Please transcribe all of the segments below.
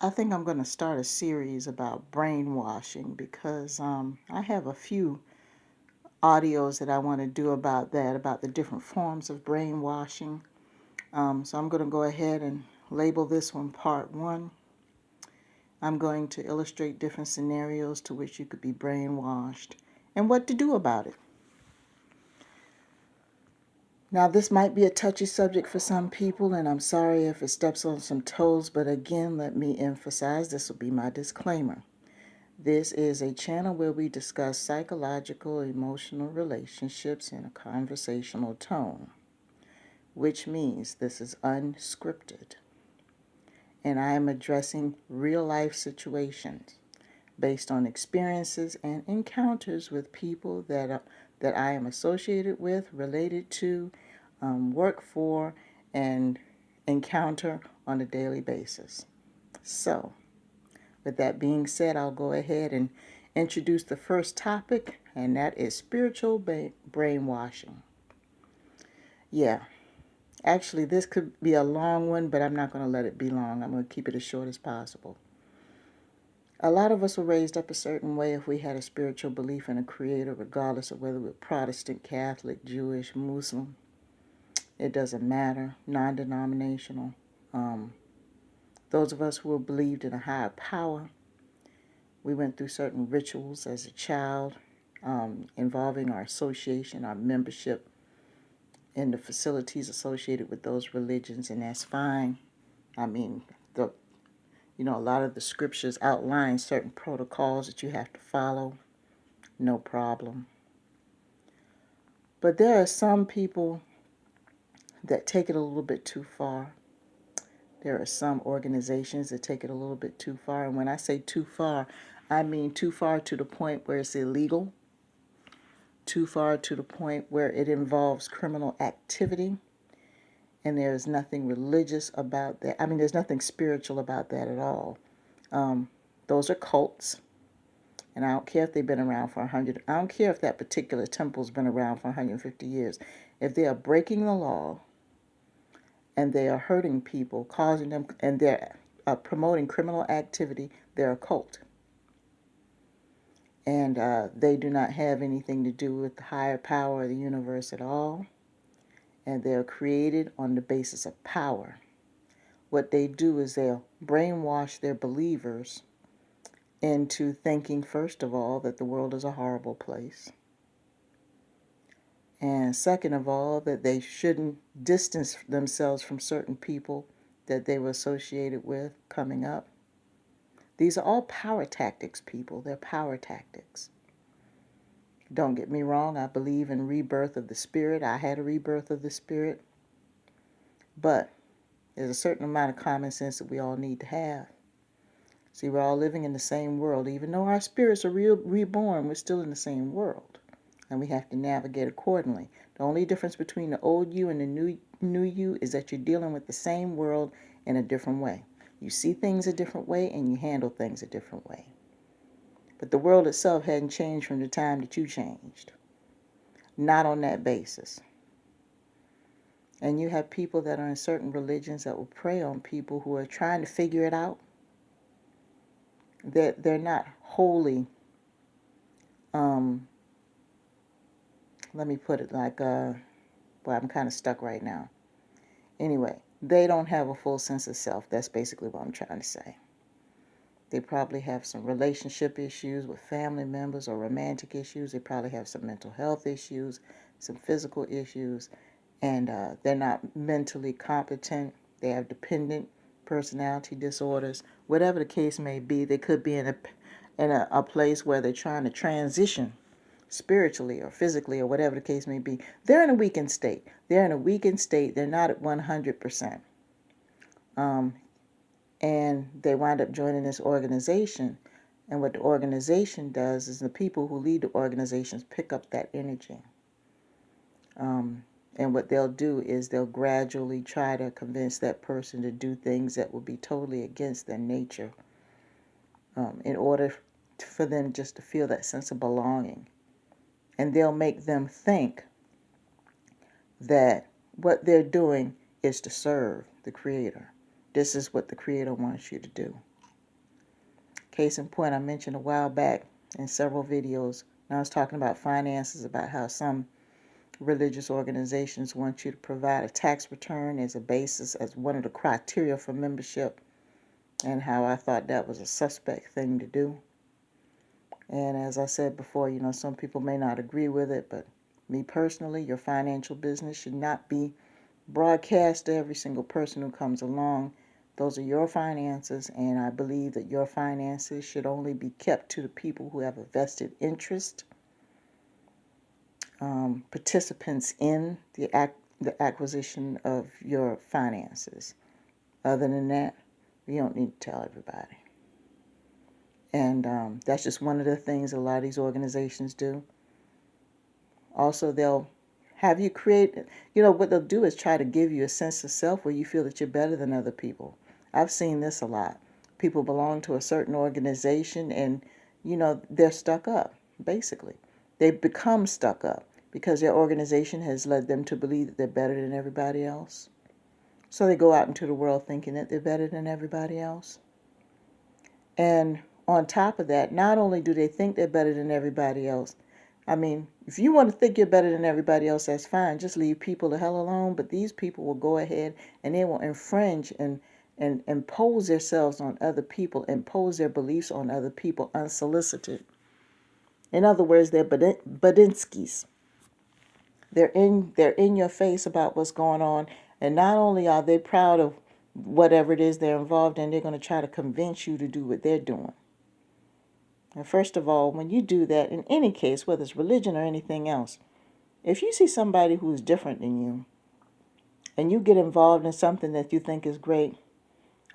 I think I'm going to start a series about brainwashing because I have a few audios that I want to do about that, about the different forms of brainwashing. So I'm going to go ahead and label this one Part 1. I'm going to illustrate different scenarios to which you could be brainwashed and what to do about it. Now, this might be a touchy subject for some people, and I'm sorry if it steps on some toes, but again, let me emphasize, this will be my disclaimer. This is a channel where we discuss psychological, emotional relationships in a conversational tone, which means this is unscripted. And I am addressing real-life situations based on experiences and encounters with people that I am associated with, related to, work for, and encounter on a daily basis. So, with that being said, I'll go ahead and introduce the first topic, and that is spiritual brainwashing. Yeah, actually, this could be a long one, but I'm not going to let it be long. I'm going to keep it as short as possible. A lot of us were raised up a certain way if we had a spiritual belief in a creator, regardless of whether we're Protestant, Catholic, Jewish, Muslim. It doesn't matter, non-denominational. Those of us who believed in a higher power, we went through certain rituals as a child involving our association, our membership in the facilities associated with those religions, and that's fine. I mean, a lot of the scriptures outline certain protocols that you have to follow. No problem. But there are some people that take it a little bit too far. There are some organizations that take it a little bit too far. And when I say too far, I mean too far to the point where it's illegal, too far to the point where it involves criminal activity, and there's nothing religious about that. I mean, there's nothing spiritual about that at all. Those are cults, and I don't care if they've been around for 100. I don't care if that particular temple's been around for 150 years. If they are breaking the law and they are hurting people, causing them, and they're promoting criminal activity, they're a cult. And they do not have anything to do with the higher power of the universe at all. And they're created on the basis of power. What they do is they'll brainwash their believers into thinking, first of all, that the world is a horrible place. And second of all, that they shouldn't distance themselves from certain people that they were associated with coming up. These are all power tactics, people. They're power tactics. Don't get me wrong, I believe in rebirth of the spirit. I had a rebirth of the spirit. But there's a certain amount of common sense that we all need to have. See, we're all living in the same world. Even though our spirits are reborn, we're still in the same world. And we have to navigate accordingly. The only difference between the old you and the new you is that you're dealing with the same world in a different way. You see things a different way and you handle things a different way. But the world itself hadn't changed from the time that you changed. Not on that basis. And you have people that are in certain religions that will prey on people who are trying to figure it out. That they're not wholly, let me put it like, well, I'm kind of stuck right now. Anyway, they don't have a full sense of self. That's basically what I'm trying to say. They probably have some relationship issues with family members or romantic issues. They probably have some mental health issues, some physical issues, and they're not mentally competent. They have dependent personality disorders. Whatever the case may be, they could be in a place where they're trying to transition spiritually or physically or whatever the case may be. They're in a weakened state. They're not at 100%. And they wind up joining this organization. And what the organization does is the people who lead the organizations pick up that energy. And what they'll do is they'll gradually try to convince that person to do things that will be totally against their nature, in order for them just to feel that sense of belonging. And they'll make them think that what they're doing is to serve the Creator. This is what the Creator wants you to do. Case in point, I mentioned a while back in several videos, and I was talking about finances, about how some religious organizations want you to provide a tax return as a basis, as one of the criteria for membership, and how I thought that was a suspect thing to do. And as I said before, some people may not agree with it, but me personally, your financial business should not be broadcast to every single person who comes along. Those are your finances, and I believe that your finances should only be kept to the people who have a vested interest, participants in the acquisition of your finances. Other than that, you don't need to tell everybody. And that's just one of the things a lot of these organizations do. Also, they'll have you create, what they'll do is try to give you a sense of self where you feel that you're better than other people. I've seen this a lot. People belong to a certain organization and, they're stuck up, basically. They've become stuck up because their organization has led them to believe that they're better than everybody else. So they go out into the world thinking that they're better than everybody else. And on top of that, not only do they think they're better than everybody else, I mean, if you want to think you're better than everybody else, that's fine. Just leave people the hell alone. But these people will go ahead and they will infringe and impose themselves on other people, impose their beliefs on other people unsolicited. In other words, they're Badinskis. They're in your face about what's going on. And not only are they proud of whatever it is they're involved in, they're going to try to convince you to do what they're doing. And first of all, when you do that, in any case, whether it's religion or anything else, if you see somebody who is different than you and you get involved in something that you think is great,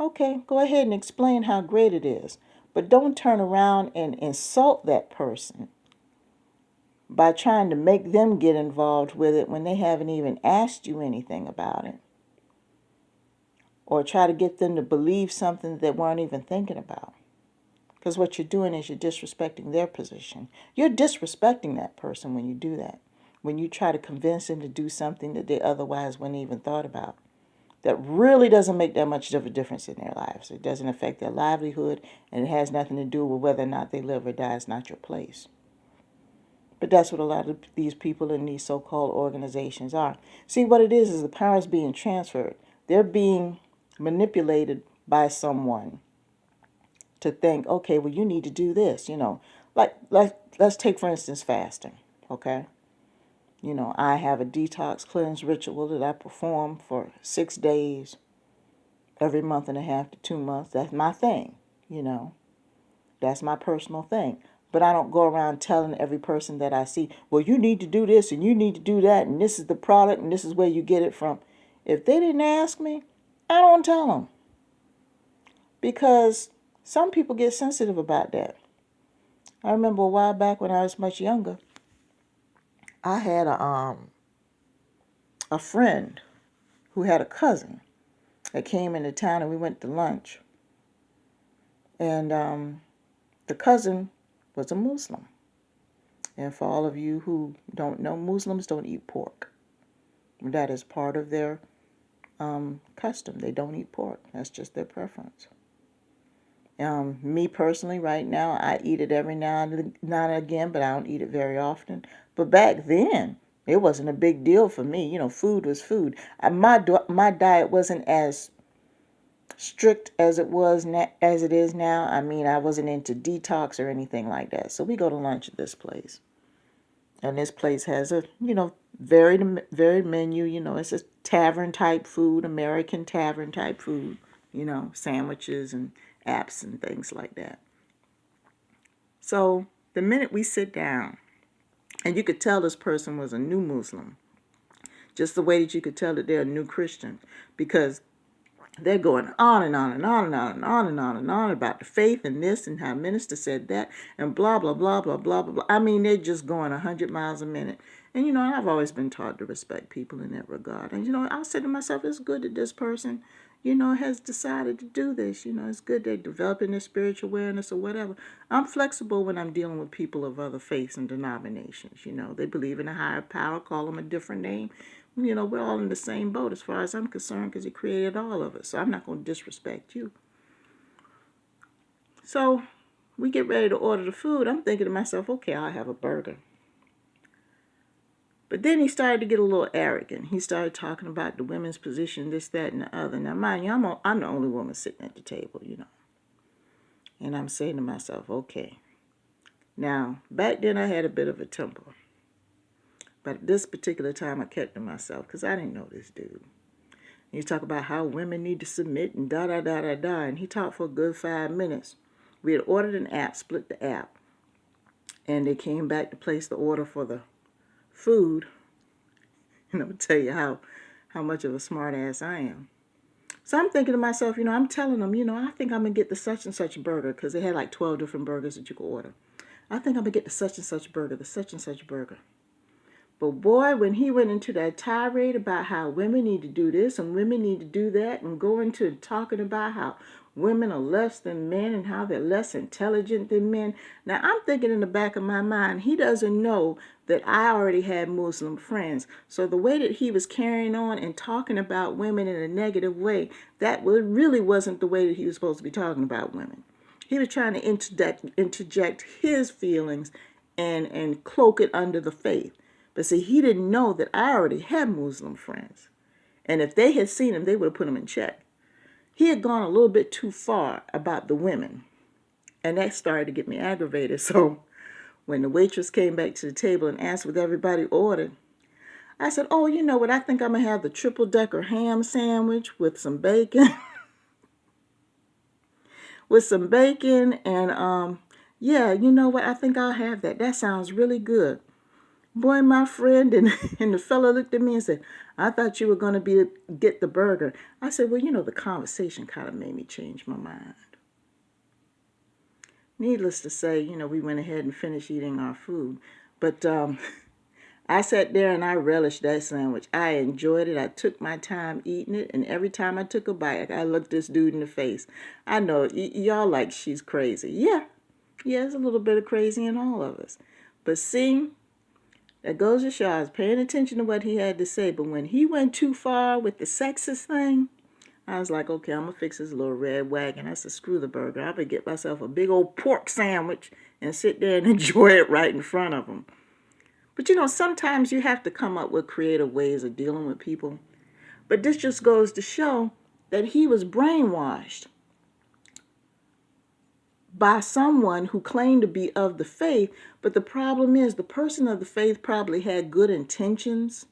okay, go ahead and explain how great it is. But don't turn around and insult that person by trying to make them get involved with it when they haven't even asked you anything about it. Or try to get them to believe something that they weren't even thinking about. Because what you're doing is you're disrespecting their position. You're disrespecting that person when you do that. When you try to convince them to do something that they otherwise wouldn't even thought about. That really doesn't make that much of a difference in their lives. It doesn't affect their livelihood, and it has nothing to do with whether or not they live or die. It's not your place. But that's what a lot of these people in these so-called organizations are. See, what it is the power is being transferred. They're being manipulated by someone to think, okay, well, you need to do this, Like, let's take, for instance, fasting, okay? I have a detox cleanse ritual that I perform for 6 days every month and a half to 2 months. That's my thing, That's my personal thing. But I don't go around telling every person that I see, well, you need to do this and you need to do that, and this is the product and this is where you get it from. If they didn't ask me, I don't tell them. Because some people get sensitive about that. I remember a while back when I was much younger, I had a friend who had a cousin that came into town and we went to lunch. And the cousin was a Muslim. And for all of you who don't know, Muslims don't eat pork. That is part of their custom. They don't eat pork. That's just their preference. Me personally, right now, I eat it every now and again, but I don't eat it very often. But back then, it wasn't a big deal for me. Food was food. My diet wasn't as strict as it is now. I mean, I wasn't into detox or anything like that. So we go to lunch at this place, and this place has a varied menu. It's a tavern type food, American tavern type food. Sandwiches and apps and things like that. So the minute we sit down, and you could tell this person was a new Muslim, just the way that you could tell that they're a new Christian, because they're going on and on and on and on and on and on and on about the faith and this and how minister said that and blah, blah, blah, blah, blah, blah, blah. I mean, they're just going 100 miles a minute. And, I've always been taught to respect people in that regard. And, I said to myself, it's good that this person, has decided to do this. It's good they're developing their spiritual awareness or whatever. I'm flexible when I'm dealing with people of other faiths and denominations. They believe in a higher power, call them a different name. We're all in the same boat as far as I'm concerned because he created all of us. So I'm not going to disrespect you. So we get ready to order the food. I'm thinking to myself, okay, I'll have a burger. But then he started to get a little arrogant. He started talking about the women's position, this, that, and the other. Now, mind you, I'm the only woman sitting at the table, And I'm saying to myself, okay. Now, back then I had a bit of a temper. But at this particular time I kept to myself because I didn't know this dude. He talked about how women need to submit and da-da-da-da-da. And he talked for a good 5 minutes. We had ordered an app, split the app. And they came back to place the order for the food. And I'm going to tell you how much of a smart ass I am. So I'm thinking to myself, I'm telling them, I think I'm going to get the such and such burger because they had like 12 different burgers that you could order. I think I'm going to get the such and such burger, the such and such burger. But boy, when he went into that tirade about how women need to do this and women need to do that and go into talking about how women are less than men and how they're less intelligent than men. Now, I'm thinking in the back of my mind, he doesn't know that I already had Muslim friends. So the way that he was carrying on and talking about women in a negative way, that really wasn't the way that he was supposed to be talking about women. He was trying to interject his feelings and cloak it under the faith. But see, he didn't know that I already had Muslim friends. And if they had seen him, they would have put him in check. He had gone a little bit too far about the women. And that started to get me aggravated. So when the waitress came back to the table and asked what everybody ordered, I said, oh, you know what? I think I'm going to have the triple-decker ham sandwich with some bacon. with some bacon. And, yeah, you know what? I think I'll have that. That sounds really good. Boy, my friend, and the fellow looked at me and said, I thought you were going to get the burger. I said, well, the conversation kind of made me change my mind. Needless to say, we went ahead and finished eating our food. But I sat there and I relished that sandwich. I enjoyed it. I took my time eating it. And every time I took a bite, I looked this dude in the face. I know, y'all like she's crazy. Yeah, there's a little bit of crazy in all of us. But see, that goes to show I was paying attention to what he had to say. But when he went too far with the sexist thing, I was like, okay, I'm going to fix this little red wagon. I said, screw the burger. I'm going to get myself a big old pork sandwich and sit there and enjoy it right in front of him. But sometimes you have to come up with creative ways of dealing with people. But this just goes to show that he was brainwashed by someone who claimed to be of the faith, but the problem is the person of the faith probably had good intentions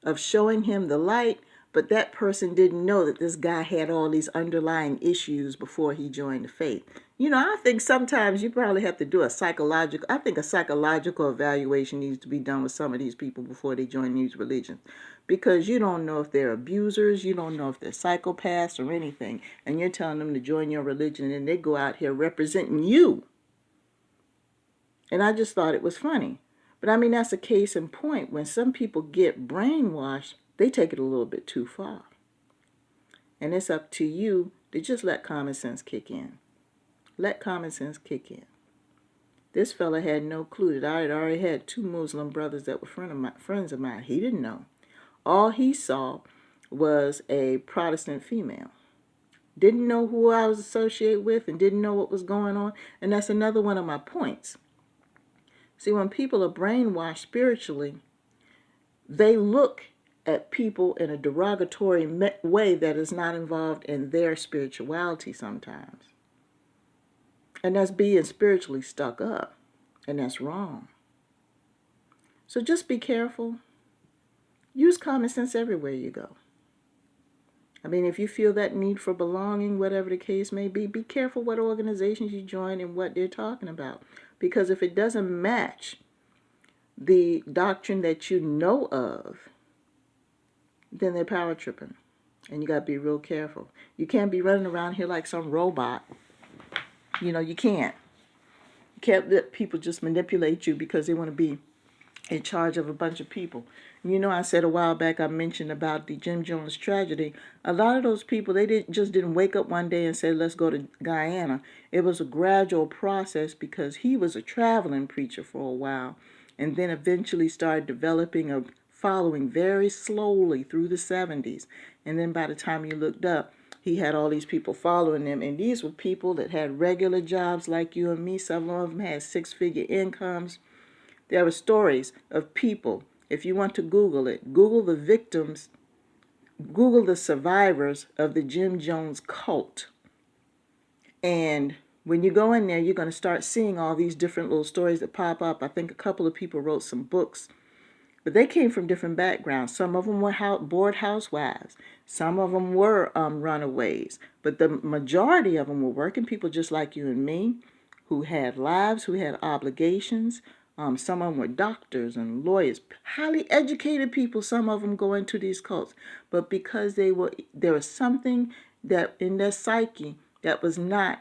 of showing him the light, but that person didn't know that this guy had all these underlying issues before he joined the faith. I think sometimes you probably have to do a psychological evaluation needs to be done with some of these people before they join these religions. Because you don't know if they're abusers, you don't know if they're psychopaths or anything, and you're telling them to join your religion and they go out here representing you. And I just thought it was funny. But I mean, that's a case in point. When some people get brainwashed, they take it a little bit too far. And it's up to you to just let common sense kick in. Let common sense kick in. This fella had no clue that I had already had 2 Muslim brothers that were friends of mine. He didn't know. All he saw was a Protestant female. Didn't know who I was associated with and didn't know what was going on. And that's another one of my points. See, when people are brainwashed spiritually, they look at people in a derogatory way that is not involved in their spirituality sometimes. And that's being spiritually stuck up. And that's wrong. So just be careful. Use common sense everywhere you go. I mean, if you feel that need for belonging, whatever the case may be careful what organizations you join and what they're talking about. Because if it doesn't match the doctrine that you know of, then they're power tripping. And you got to be real careful. You can't be running around here like some robot. You can't. You can't let people just manipulate you because they want to be in charge of a bunch of people. I said a while back, I mentioned about the Jim Jones tragedy. A lot of those people, they didn't wake up one day and say, let's go to Guyana. It was a gradual process because he was a traveling preacher for a while and then eventually started developing a following very slowly through the 70s. And then by the time you looked up, he had all these people following him, and these were people that had regular jobs like you and me. Some of them had six-figure incomes. There were stories of people. If you want to Google it, Google the victims, Google the survivors of the Jim Jones cult. And when you go in there, you're going to start seeing all these different little stories that pop up. I think a couple of people wrote some books, but they came from different backgrounds. Some of them were bored housewives. Some of them were runaways. But the majority of them were working people just like you and me, who had lives, who had obligations. Some of them were doctors and lawyers, highly educated people. Some of them go into these cults. But because there was something that in their psyche that was not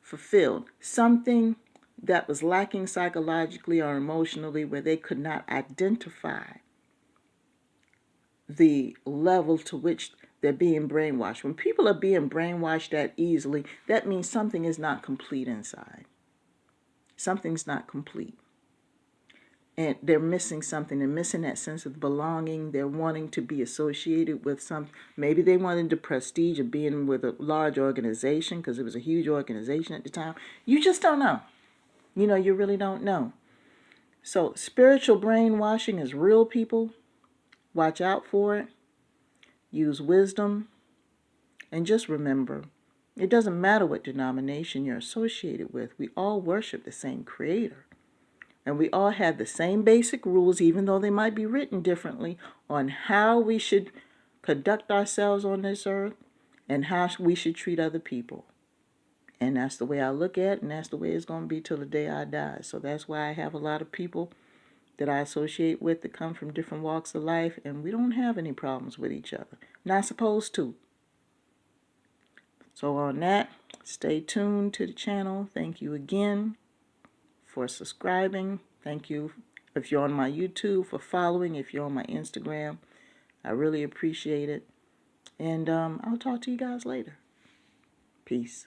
fulfilled, something that was lacking psychologically or emotionally, where they could not identify the level to which they're being brainwashed. When people are being brainwashed that easily, that means something is not complete inside. Something's not complete. And they're missing something. They're missing that sense of belonging. They're wanting to be associated with maybe they wanted the prestige of being with a large organization, because it was a huge organization at the time. You just don't know. You really don't know. So spiritual brainwashing is real, people. Watch out for it. Use wisdom. And just remember, it doesn't matter what denomination you're associated with. We all worship the same Creator. And we all have the same basic rules, even though they might be written differently, on how we should conduct ourselves on this earth and how we should treat other people. And that's the way I look at it, and that's the way it's going to be till the day I die. So that's why I have a lot of people that I associate with that come from different walks of life, and we don't have any problems with each other. Not supposed to. So on that, stay tuned to the channel. Thank you again for subscribing. Thank you if you're on my YouTube for following. If you're on my Instagram, I really appreciate it. And I'll talk to you guys later. Peace.